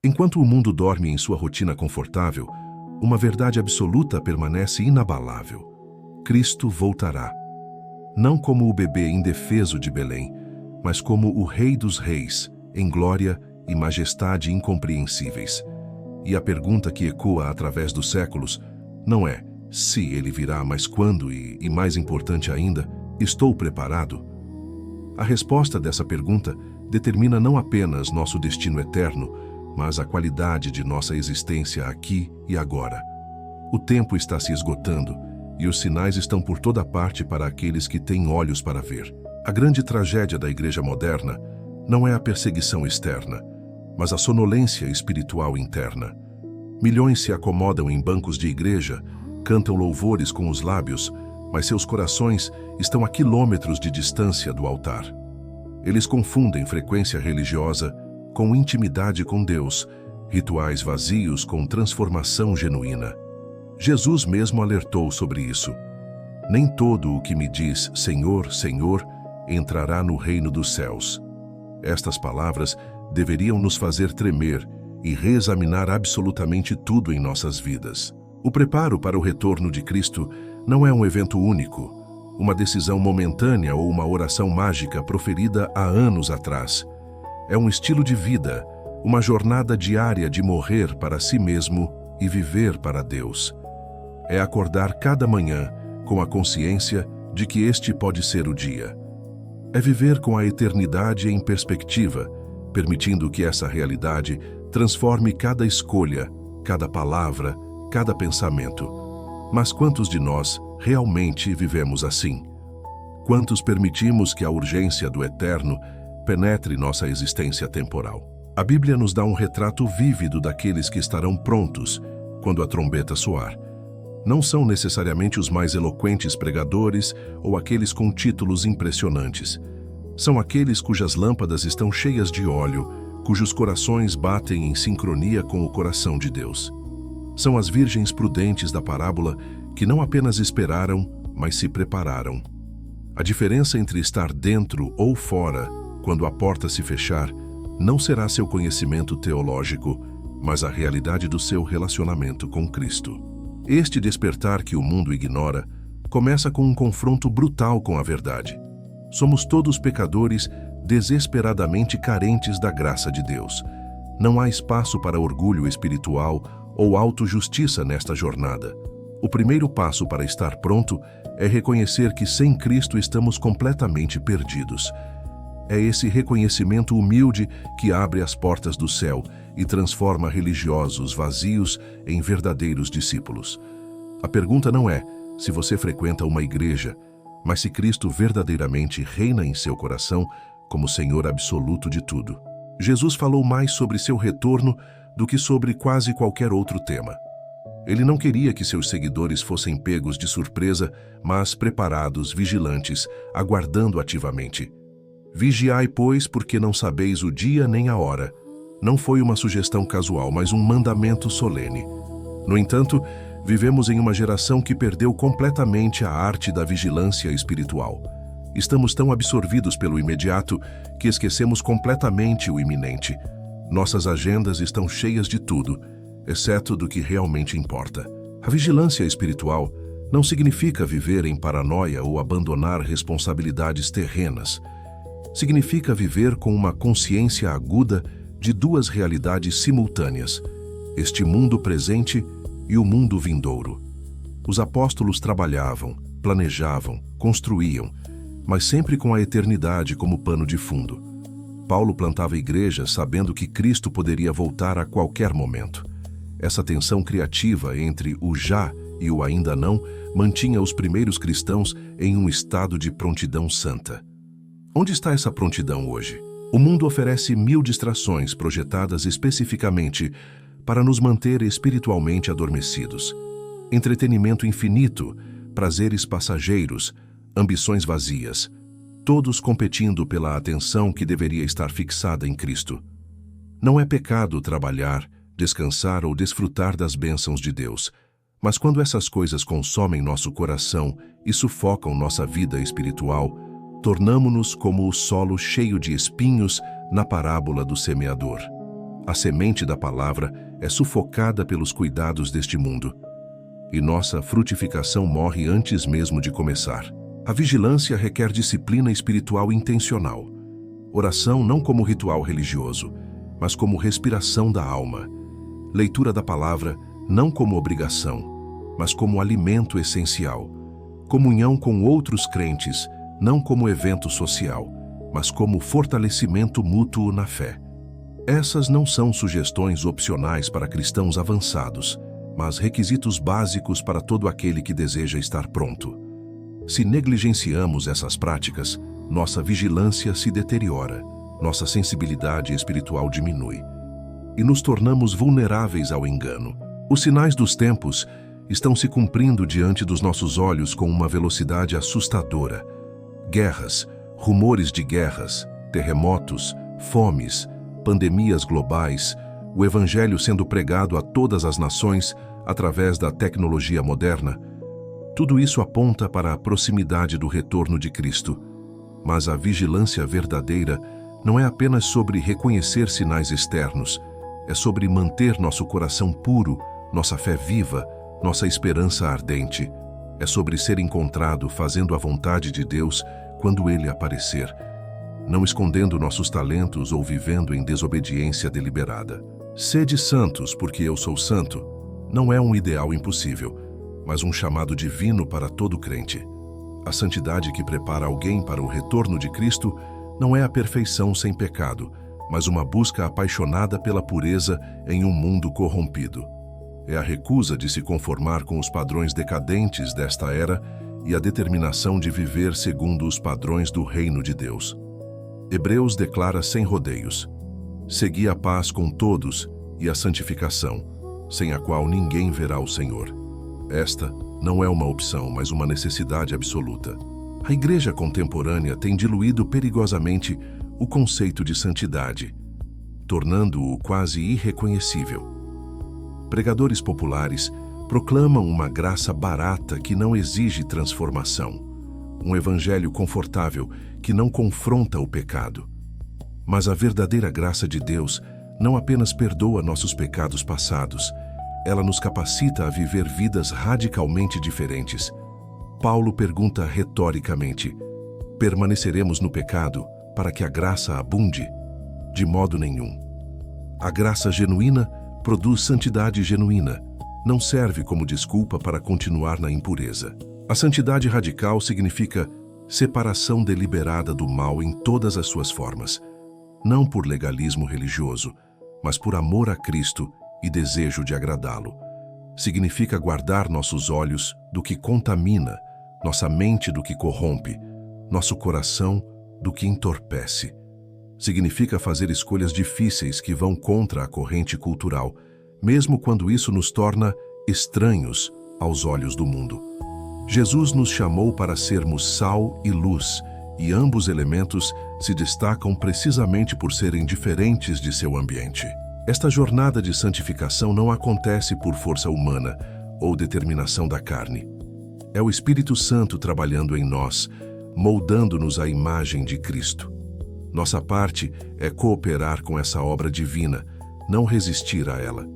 Enquanto o mundo dorme em sua rotina confortável, uma verdade absoluta permanece inabalável. Cristo voltará. Não como o bebê indefeso de Belém, mas como o Rei dos Reis, em glória e majestade incompreensíveis. E a pergunta que ecoa através dos séculos não é se ele virá, mas quando e mais importante ainda, estou preparado? A resposta dessa pergunta determina não apenas nosso destino eterno, mas a qualidade de nossa existência aqui e agora. O tempo está se esgotando e os sinais estão por toda parte para aqueles que têm olhos para ver. A grande tragédia da igreja moderna não é a perseguição externa, mas a sonolência espiritual interna. Milhões se acomodam em bancos de igreja, cantam louvores com os lábios, mas seus corações estão a quilômetros de distância do altar. Eles confundem frequência religiosa com intimidade com Deus, rituais vazios com transformação genuína. Jesus mesmo alertou sobre isso. Nem todo o que me diz Senhor, Senhor, entrará no reino dos céus. Estas palavras deveriam nos fazer tremer e reexaminar absolutamente tudo em nossas vidas. O preparo para o retorno de Cristo não é um evento único, uma decisão momentânea ou uma oração mágica proferida há anos atrás. É um estilo de vida, uma jornada diária de morrer para si mesmo e viver para Deus. É acordar cada manhã com a consciência de que este pode ser o dia. É viver com a eternidade em perspectiva, permitindo que essa realidade transforme cada escolha, cada palavra, cada pensamento. Mas quantos de nós realmente vivemos assim? Quantos permitimos que a urgência do eterno penetre nossa existência temporal? A Bíblia nos dá um retrato vívido daqueles que estarão prontos quando a trombeta soar. Não são necessariamente os mais eloquentes pregadores ou aqueles com títulos impressionantes. São aqueles cujas lâmpadas estão cheias de óleo, cujos corações batem em sincronia com o coração de Deus. São as virgens prudentes da parábola que não apenas esperaram, mas se prepararam. A diferença entre estar dentro ou fora, quando a porta se fechar, não será seu conhecimento teológico, mas a realidade do seu relacionamento com Cristo. Este despertar que o mundo ignora começa com um confronto brutal com a verdade. Somos todos pecadores desesperadamente carentes da graça de Deus. Não há espaço para orgulho espiritual ou autojustiça nesta jornada. O primeiro passo para estar pronto é reconhecer que sem Cristo estamos completamente perdidos. É esse reconhecimento humilde que abre as portas do céu e transforma religiosos vazios em verdadeiros discípulos. A pergunta não é se você frequenta uma igreja, mas se Cristo verdadeiramente reina em seu coração como Senhor absoluto de tudo. Jesus falou mais sobre seu retorno do que sobre quase qualquer outro tema. Ele não queria que seus seguidores fossem pegos de surpresa, mas preparados, vigilantes, aguardando ativamente. Vigiai, pois, porque não sabeis o dia nem a hora. Não foi uma sugestão casual, mas um mandamento solene. No entanto, vivemos em uma geração que perdeu completamente a arte da vigilância espiritual. Estamos tão absorvidos pelo imediato que esquecemos completamente o iminente. Nossas agendas estão cheias de tudo, exceto do que realmente importa. A vigilância espiritual não significa viver em paranoia ou abandonar responsabilidades terrenas. Significa viver com uma consciência aguda de duas realidades simultâneas, este mundo presente e o mundo vindouro. Os apóstolos trabalhavam, planejavam, construíam, mas sempre com a eternidade como pano de fundo. Paulo plantava igrejas sabendo que Cristo poderia voltar a qualquer momento. Essa tensão criativa entre o já e o ainda não mantinha os primeiros cristãos em um estado de prontidão santa. Onde está essa prontidão hoje? O mundo oferece 1000 distrações projetadas especificamente para nos manter espiritualmente adormecidos. Entretenimento infinito, prazeres passageiros, ambições vazias, todos competindo pela atenção que deveria estar fixada em Cristo. Não é pecado trabalhar, descansar ou desfrutar das bênçãos de Deus, mas quando essas coisas consomem nosso coração e sufocam nossa vida espiritual, tornamo-nos como o solo cheio de espinhos na parábola do semeador. A semente da palavra é sufocada pelos cuidados deste mundo. E nossa frutificação morre antes mesmo de começar. A vigilância requer disciplina espiritual intencional. Oração não como ritual religioso, mas como respiração da alma. Leitura da palavra não como obrigação, mas como alimento essencial. Comunhão com outros crentes, não como evento social, mas como fortalecimento mútuo na fé. Essas não são sugestões opcionais para cristãos avançados, mas requisitos básicos para todo aquele que deseja estar pronto. Se negligenciamos essas práticas, nossa vigilância se deteriora, nossa sensibilidade espiritual diminui e nos tornamos vulneráveis ao engano. Os sinais dos tempos estão se cumprindo diante dos nossos olhos com uma velocidade assustadora. Guerras, rumores de guerras, terremotos, fomes, pandemias globais, o Evangelho sendo pregado a todas as nações através da tecnologia moderna. Tudo isso aponta para a proximidade do retorno de Cristo. Mas a vigilância verdadeira não é apenas sobre reconhecer sinais externos, é sobre manter nosso coração puro, nossa fé viva, nossa esperança ardente. É sobre ser encontrado fazendo a vontade de Deus quando Ele aparecer, não escondendo nossos talentos ou vivendo em desobediência deliberada. Sede santos, porque eu sou santo, não é um ideal impossível, mas um chamado divino para todo crente. A santidade que prepara alguém para o retorno de Cristo não é a perfeição sem pecado, mas uma busca apaixonada pela pureza em um mundo corrompido. É a recusa de se conformar com os padrões decadentes desta era e a determinação de viver segundo os padrões do reino de Deus. Hebreus declara sem rodeios: segui a paz com todos e a santificação, sem a qual ninguém verá o Senhor. Esta não é uma opção, mas uma necessidade absoluta. A igreja contemporânea tem diluído perigosamente o conceito de santidade, tornando-o quase irreconhecível. Pregadores populares proclamam uma graça barata que não exige transformação, um evangelho confortável que não confronta o pecado. Mas a verdadeira graça de Deus não apenas perdoa nossos pecados passados, ela nos capacita a viver vidas radicalmente diferentes. Paulo pergunta retoricamente: permaneceremos no pecado para que a graça abunde? De modo nenhum. A graça genuína produz santidade genuína, não serve como desculpa para continuar na impureza. A santidade radical significa separação deliberada do mal em todas as suas formas, não por legalismo religioso, mas por amor a Cristo e desejo de agradá-lo. Significa guardar nossos olhos do que contamina, nossa mente do que corrompe, nosso coração do que entorpece. Significa fazer escolhas difíceis que vão contra a corrente cultural, mesmo quando isso nos torna estranhos aos olhos do mundo. Jesus nos chamou para sermos sal e luz, e ambos elementos se destacam precisamente por serem diferentes de seu ambiente. Esta jornada de santificação não acontece por força humana ou determinação da carne. É o Espírito Santo trabalhando em nós, moldando-nos à imagem de Cristo. Nossa parte é cooperar com essa obra divina, não resistir a ela.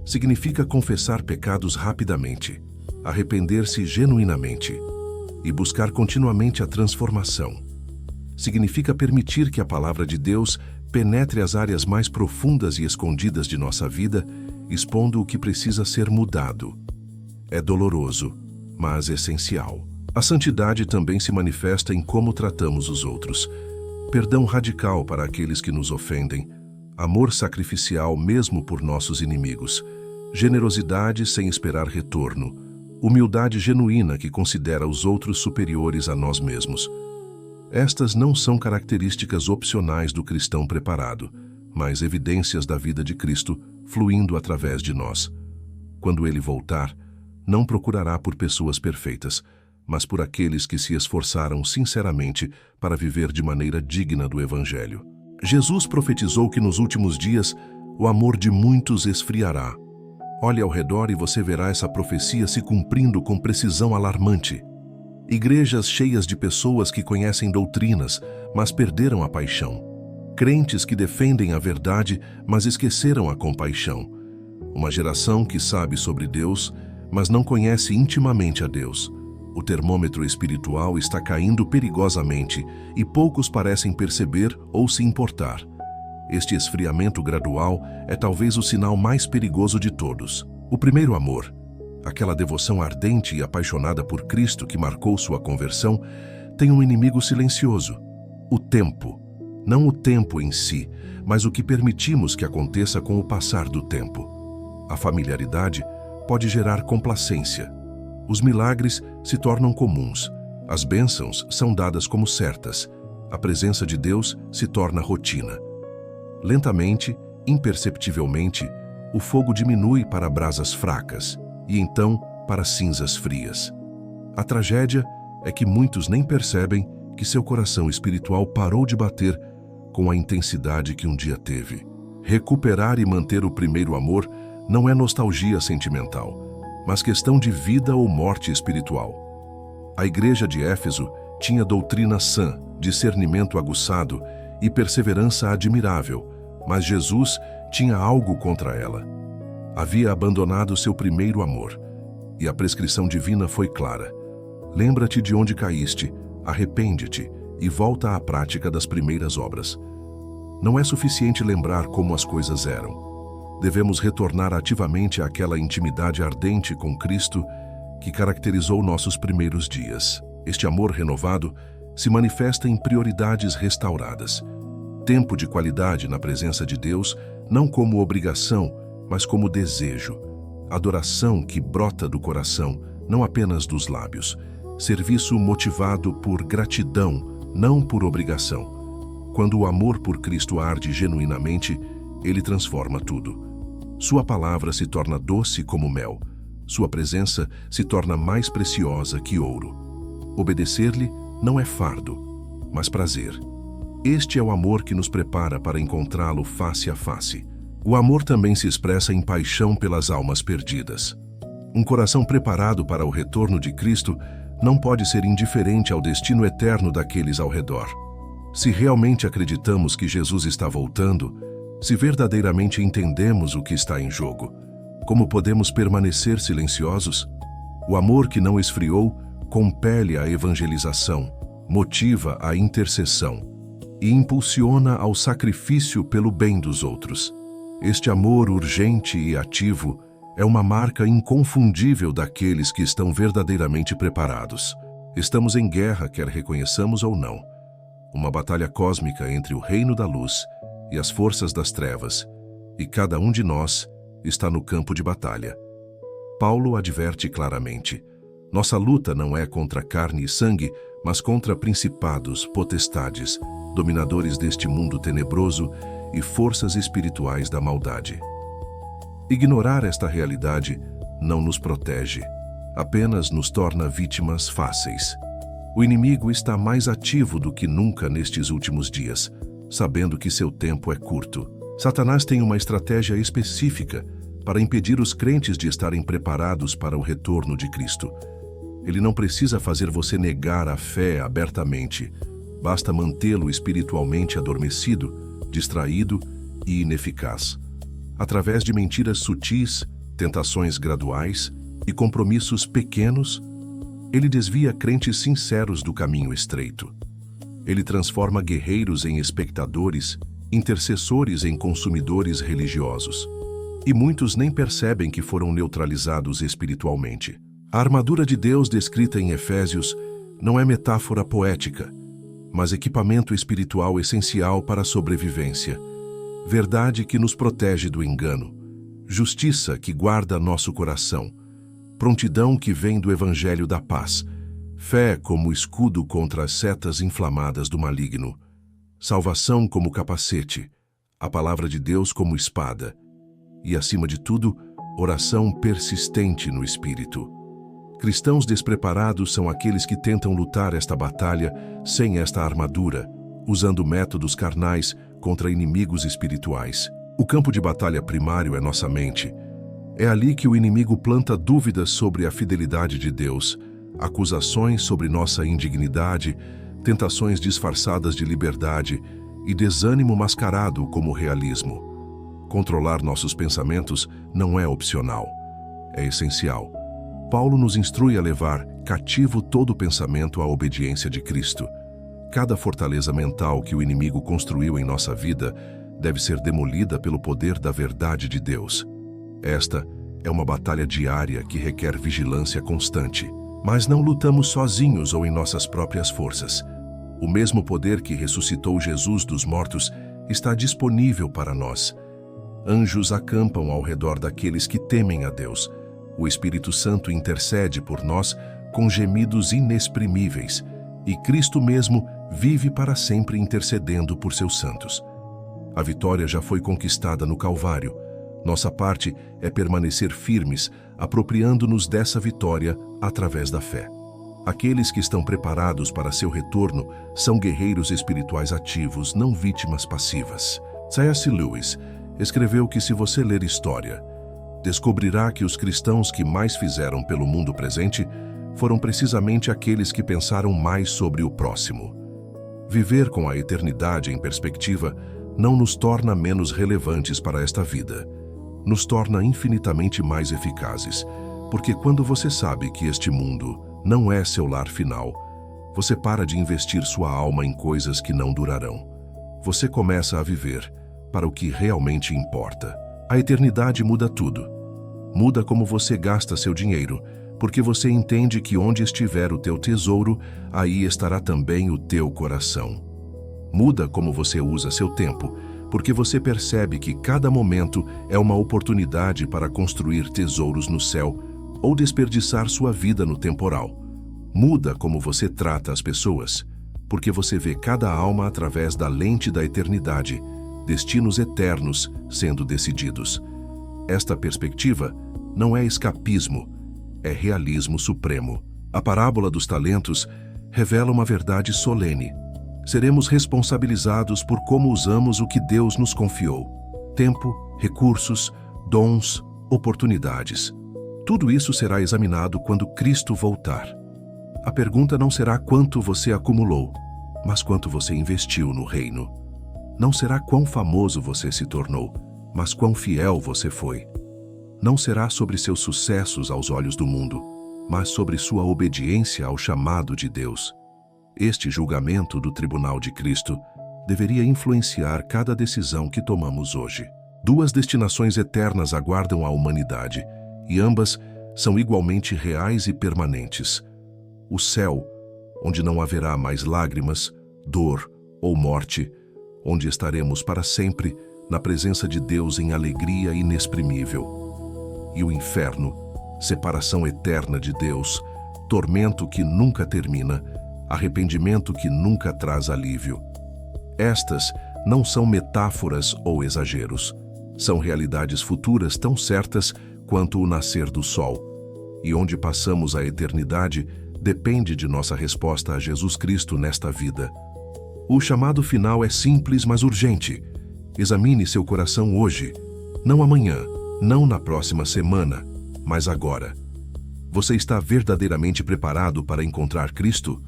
Significa confessar pecados rapidamente, arrepender-se genuinamente e buscar continuamente a transformação. Significa permitir que a palavra de Deus penetre as áreas mais profundas e escondidas de nossa vida, expondo o que precisa ser mudado. É doloroso, mas essencial. A santidade também se manifesta em como tratamos os outros. Perdão radical para aqueles que nos ofendem, amor sacrificial mesmo por nossos inimigos, generosidade sem esperar retorno, humildade genuína que considera os outros superiores a nós mesmos. Estas não são características opcionais do cristão preparado, mas evidências da vida de Cristo fluindo através de nós. Quando ele voltar, não procurará por pessoas perfeitas, mas por aqueles que se esforçaram sinceramente para viver de maneira digna do Evangelho. Jesus profetizou que nos últimos dias o amor de muitos esfriará. Olhe ao redor e você verá essa profecia se cumprindo com precisão alarmante. Igrejas cheias de pessoas que conhecem doutrinas, mas perderam a paixão. crentes que defendem a verdade, mas esqueceram a compaixão. Uma geração que sabe sobre Deus, mas não conhece intimamente a Deus. O termômetro espiritual está caindo perigosamente e poucos parecem perceber ou se importar. Este esfriamento gradual é talvez o sinal mais perigoso de todos. O primeiro amor, aquela devoção ardente e apaixonada por Cristo que marcou sua conversão, tem um inimigo silencioso: o tempo. Não o tempo em si, mas o que permitimos que aconteça com o passar do tempo. A familiaridade pode gerar complacência. Os milagres se tornam comuns. As bênçãos são dadas como certas. A presença de Deus se torna rotina. Lentamente, imperceptivelmente, o fogo diminui para brasas fracas e então para cinzas frias. A tragédia é que muitos nem percebem que seu coração espiritual parou de bater com a intensidade que um dia teve. Recuperar e manter o primeiro amor não é nostalgia sentimental, mas questão de vida ou morte espiritual. A igreja de Éfeso tinha doutrina sã, discernimento aguçado e perseverança admirável, mas Jesus tinha algo contra ela. Havia abandonado seu primeiro amor, e a prescrição divina foi clara: lembra-te de onde caíste, arrepende-te e volta à prática das primeiras obras. Não é suficiente lembrar como as coisas eram. Devemos retornar ativamente àquela intimidade ardente com Cristo que caracterizou nossos primeiros dias. Este amor renovado se manifesta em prioridades restauradas. Tempo de qualidade na presença de Deus, não como obrigação, mas como desejo. Adoração que brota do coração, não apenas dos lábios. Serviço motivado por gratidão, não por obrigação. Quando o amor por Cristo arde genuinamente, ele transforma tudo. Sua palavra se torna doce como mel. Sua presença se torna mais preciosa que ouro. Obedecer-lhe não é fardo, mas prazer. Este é o amor que nos prepara para encontrá-lo face a face. O amor também se expressa em paixão pelas almas perdidas. Um coração preparado para o retorno de Cristo não pode ser indiferente ao destino eterno daqueles ao redor. Se realmente acreditamos que Jesus está voltando, se verdadeiramente entendemos o que está em jogo, como podemos permanecer silenciosos? O amor que não esfriou compele a evangelização, motiva a intercessão e impulsiona ao sacrifício pelo bem dos outros. Este amor urgente e ativo é uma marca inconfundível daqueles que estão verdadeiramente preparados. Estamos em guerra, quer reconheçamos ou não. Uma batalha cósmica entre o reino da luz e as forças das trevas, e cada um de nós está no campo de batalha. Paulo adverte claramente: nossa luta não é contra carne e sangue, mas contra principados, potestades, dominadores deste mundo tenebroso e forças espirituais da maldade. Ignorar esta realidade não nos protege, apenas nos torna vítimas fáceis. O inimigo está mais ativo do que nunca nestes últimos dias, sabendo que seu tempo é curto. Satanás tem uma estratégia específica para impedir os crentes de estarem preparados para o retorno de Cristo. Ele não precisa fazer você negar a fé abertamente. Basta mantê-lo espiritualmente adormecido, distraído e ineficaz. Através de mentiras sutis, tentações graduais e compromissos pequenos, ele desvia crentes sinceros do caminho estreito. Ele transforma guerreiros em espectadores, intercessores em consumidores religiosos. E muitos nem percebem que foram neutralizados espiritualmente. A armadura de Deus descrita em Efésios não é metáfora poética, mas equipamento espiritual essencial para a sobrevivência. Verdade que nos protege do engano. Justiça que guarda nosso coração. Prontidão que vem do Evangelho da paz. Fé como escudo contra as setas inflamadas do maligno. Salvação como capacete. A palavra de Deus como espada. E, acima de tudo, oração persistente no Espírito. Cristãos despreparados são aqueles que tentam lutar esta batalha sem esta armadura, usando métodos carnais contra inimigos espirituais. O campo de batalha primário é nossa mente. É ali que o inimigo planta dúvidas sobre a fidelidade de Deus, acusações sobre nossa indignidade, tentações disfarçadas de liberdade e desânimo mascarado como realismo. Controlar nossos pensamentos não é opcional, é essencial. Paulo nos instrui a levar cativo todo pensamento à obediência de Cristo. Cada fortaleza mental que o inimigo construiu em nossa vida deve ser demolida pelo poder da verdade de Deus. Esta é uma batalha diária que requer vigilância constante. Mas não lutamos sozinhos ou em nossas próprias forças. O mesmo poder que ressuscitou Jesus dos mortos está disponível para nós. Anjos acampam ao redor daqueles que temem a Deus. O Espírito Santo intercede por nós com gemidos inexprimíveis, e Cristo mesmo vive para sempre intercedendo por seus santos. A vitória já foi conquistada no Calvário. Nossa parte é permanecer firmes, apropriando-nos dessa vitória através da fé. Aqueles que estão preparados para seu retorno são guerreiros espirituais ativos, não vítimas passivas. C.S. Lewis escreveu que se você ler história, descobrirá que os cristãos que mais fizeram pelo mundo presente foram precisamente aqueles que pensaram mais sobre o próximo. Viver com a eternidade em perspectiva não nos torna menos relevantes para esta vida. Nos torna infinitamente mais eficazes, porque quando você sabe que este mundo não é seu lar final, você para de investir sua alma em coisas que não durarão. Você começa a viver para o que realmente importa. A eternidade muda tudo. Muda como você gasta seu dinheiro, porque você entende que onde estiver o teu tesouro, aí estará também o teu coração. Muda como você usa seu tempo, porque você percebe que cada momento é uma oportunidade para construir tesouros no céu ou desperdiçar sua vida no temporal. Muda como você trata as pessoas, porque você vê cada alma através da lente da eternidade, destinos eternos sendo decididos. Esta perspectiva não é escapismo, é realismo supremo. A parábola dos talentos revela uma verdade solene. Seremos responsabilizados por como usamos o que Deus nos confiou. Tempo, recursos, dons, oportunidades. Tudo isso será examinado quando Cristo voltar. A pergunta não será quanto você acumulou, mas quanto você investiu no reino. Não será quão famoso você se tornou, mas quão fiel você foi. Não será sobre seus sucessos aos olhos do mundo, mas sobre sua obediência ao chamado de Deus. Este julgamento do tribunal de Cristo deveria influenciar cada decisão que tomamos hoje. Duas destinações eternas aguardam a humanidade, e ambas são igualmente reais e permanentes. O céu, onde não haverá mais lágrimas, dor ou morte, onde estaremos para sempre na presença de Deus em alegria inexprimível. E o inferno, separação eterna de Deus, tormento que nunca termina, arrependimento que nunca traz alívio. Estas não são metáforas ou exageros. São realidades futuras tão certas quanto o nascer do sol. E onde passamos a eternidade depende de nossa resposta a Jesus Cristo nesta vida. O chamado final é simples, mas urgente. Examine seu coração hoje, não amanhã, não na próxima semana, mas agora. Você está verdadeiramente preparado para encontrar Cristo?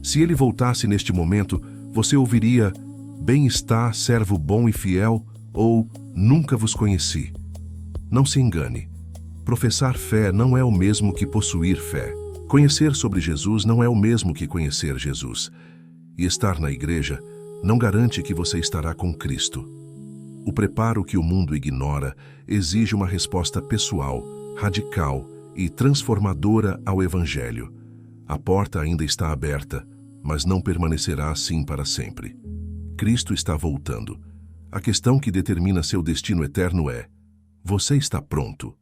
Se ele voltasse neste momento, você ouviria: "Bem está, servo bom e fiel", ou "Nunca vos conheci". Não se engane. Professar fé não é o mesmo que possuir fé. Conhecer sobre Jesus não é o mesmo que conhecer Jesus. E estar na igreja não garante que você estará com Cristo. O preparo que o mundo ignora exige uma resposta pessoal, radical e transformadora ao Evangelho. A porta ainda está aberta, mas não permanecerá assim para sempre. Cristo está voltando. A questão que determina seu destino eterno é: você está pronto?